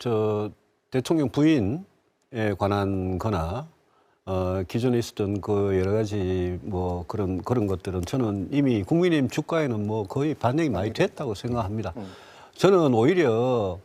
저 대통령 부인에 관한 거나 기존에 있었던 그 여러 가지 뭐 그런 것들은 저는 이미 국민의힘 주가에는 뭐 거의 반영이 많이 됐다고 생각합니다. 저는 오히려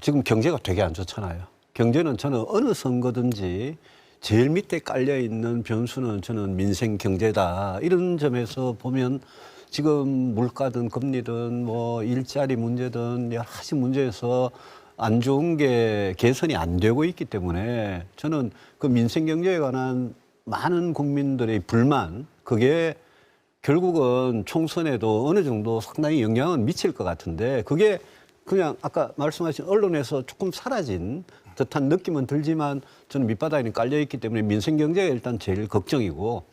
지금 경제가 되게 안 좋잖아요. 경제는 저는 어느 선거든지 제일 밑에 깔려 있는 변수는 저는 민생 경제다. 이런 점에서 보면 지금 물가든 금리든 뭐 일자리 문제든 여러 가지 문제에서 안 좋은 게 개선이 안 되고 있기 때문에 저는 그 민생 경제에 관한 많은 국민들의 불만, 그게 결국은 총선에도 어느 정도 상당히 영향은 미칠 것 같은데, 그게 그냥 아까 말씀하신 언론에서 조금 사라진 듯한 느낌은 들지만 저는 밑바닥에는 깔려 있기 때문에 민생 경제가 일단 제일 걱정이고,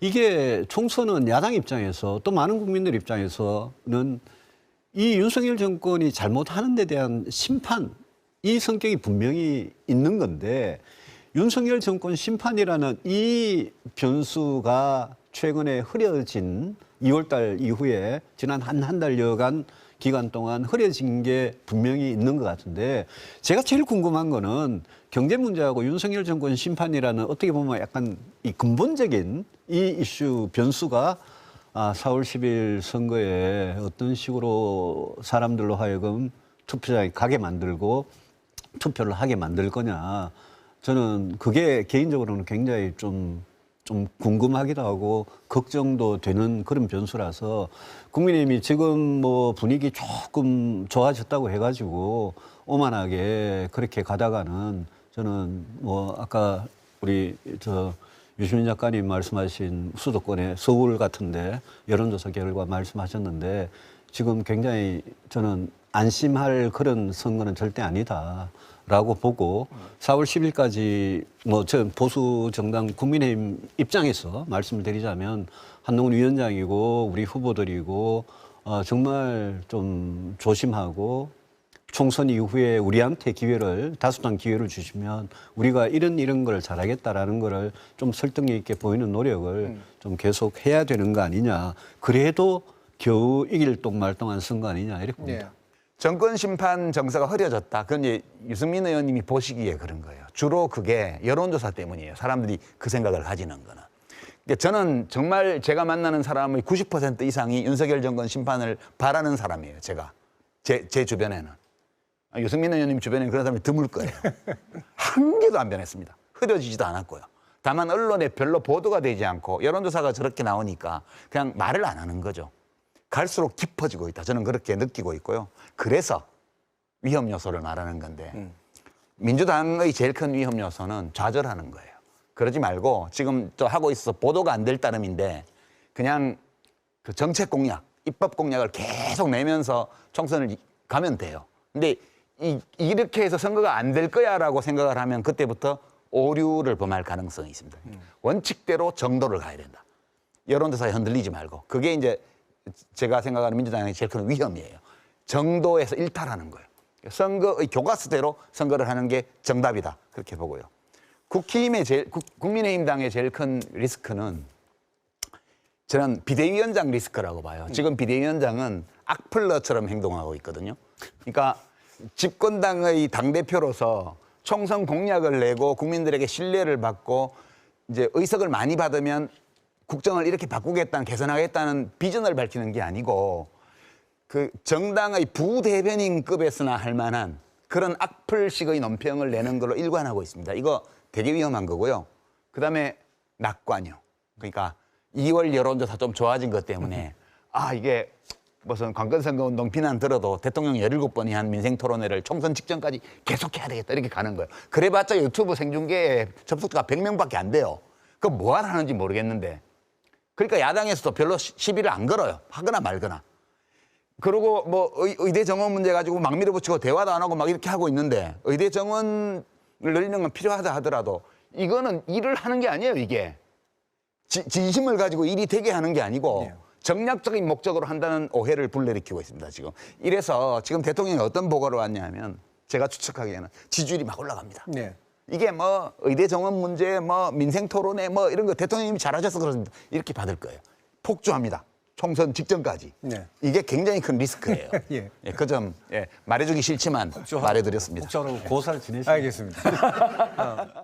이게 총선은 야당 입장에서 또 많은 국민들 입장에서는 이 윤석열 정권이 잘못하는 데 대한 심판, 이 성격이 분명히 있는 건데, 윤석열 정권 심판이라는 이 변수가 최근에 흐려진 2월 달 이후에 지난 한 달여간 기간 동안 흐려진 게 분명히 있는 것 같은데, 제가 제일 궁금한 거는 경제 문제하고 윤석열 정권 심판이라는 어떻게 보면 약간 이 근본적인 이 이슈 변수가 4월 10일 선거에 어떤 식으로 사람들로 하여금 투표장에 가게 만들고 투표를 하게 만들 거냐. 저는 그게 개인적으로는 굉장히 좀 궁금하기도 하고 걱정도 되는 그런 변수라서, 국민의힘이 지금 뭐 분위기 조금 좋아졌다고 해가지고 오만하게 그렇게 가다가는, 저는 뭐 아까 우리 유시민 작가님 말씀하신 수도권의 서울 같은데 여론조사 결과 말씀하셨는데, 지금 굉장히 저는 안심할 그런 선거는 절대 아니다라고 보고, 4월 10일까지 뭐 저 보수 정당 국민의힘 입장에서 말씀을 드리자면 한동훈 위원장이고 우리 후보들이고 정말 좀 조심하고, 총선 이후에 우리한테 다수당 기회를 주시면 우리가 이런 걸 잘하겠다라는 거를 좀 설득력 있게 보이는 노력을 좀 계속 해야 되는 거 아니냐. 그래도 겨우 이길 똥말똥한 선거 아니냐, 이렇게 봅니다. 네. 정권 심판 정서가 흐려졌다. 그건 이제 유승민 의원님이 보시기에 그런 거예요. 주로 그게 여론조사 때문이에요. 사람들이 그 생각을 가지는 거는. 그러니까 저는 정말 제가 만나는 사람의 90% 이상이 윤석열 정권 심판을 바라는 사람이에요. 제 주변에는. 유승민 의원님 주변에는 그런 사람이 드물 거예요. 한 개도 안 변했습니다. 흐려지지도 않았고요. 다만 언론에 별로 보도가 되지 않고 여론조사가 저렇게 나오니까 그냥 말을 안 하는 거죠. 갈수록 깊어지고 있다. 저는 그렇게 느끼고 있고요. 그래서 위험 요소를 말하는 건데, 민주당의 제일 큰 위험 요소는 좌절하는 거예요. 그러지 말고 지금 또 하고 있어서 보도가 안 될 따름인데, 그냥 그 정책 공약, 입법 공약을 계속 내면서 총선을 가면 돼요. 근데 이렇게 해서 선거가 안 될 거야라고 생각을 하면 그때부터 오류를 범할 가능성이 있습니다. 원칙대로 정도를 가야 된다. 여론조사에 흔들리지 말고. 그게 이제 제가 생각하는 민주당의 제일 큰 위험이에요. 정도에서 일탈하는 거예요. 선거의 교과서대로 선거를 하는 게 정답이다. 그렇게 보고요. 국민의힘 당의 제일 큰 리스크는 저는 비대위원장 리스크라고 봐요. 지금 비대위원장은 악플러처럼 행동하고 있거든요. 그러니까 집권당의 당대표로서 총선 공약을 내고 국민들에게 신뢰를 받고 이제 의석을 많이 받으면 국정을 이렇게 바꾸겠다는, 개선하겠다는 비전을 밝히는 게 아니고, 그 정당의 부대변인급에서나 할 만한 그런 악플식의 논평을 내는 걸로 일관하고 있습니다. 이거 되게 위험한 거고요. 그다음에 낙관요. 그러니까 2월 여론조사 좀 좋아진 것 때문에 이게 무슨 관건선거운동 비난 들어도 대통령 17번이 한 민생토론회를 총선 직전까지 계속해야 되겠다, 이렇게 가는 거예요. 그래봤자 유튜브 생중계에 접속자가 100명밖에 안 돼요. 그거 뭐 하는지 모르겠는데. 그러니까 야당에서도 별로 시비를 안 걸어요. 하거나 말거나. 그리고 뭐 의대 정원 문제 가지고 막 밀어붙이고 대화도 안 하고 막 이렇게 하고 있는데, 의대 정원을 늘리는 건 필요하다 하더라도 이거는 일을 하는 게 아니에요, 이게. 진심을 가지고 일이 되게 하는 게 아니고 정략적인 목적으로 한다는 오해를 불러일으키고 있습니다, 지금. 이래서 지금 대통령이 어떤 보고를 왔냐면, 제가 추측하기에는 지지율이 막 올라갑니다. 네. 이게 뭐 의대 정원 문제, 뭐 민생 토론회 뭐 이런 거 대통령님이 잘하셔서 그렇습니다. 이렇게 받을 거예요. 폭주합니다. 총선 직전까지. 네. 이게 굉장히 큰 리스크예요. 예. 그 점 말해주기 싫지만 말해드렸습니다. 혹시 오늘 고사를 지내시나요? 알겠습니다.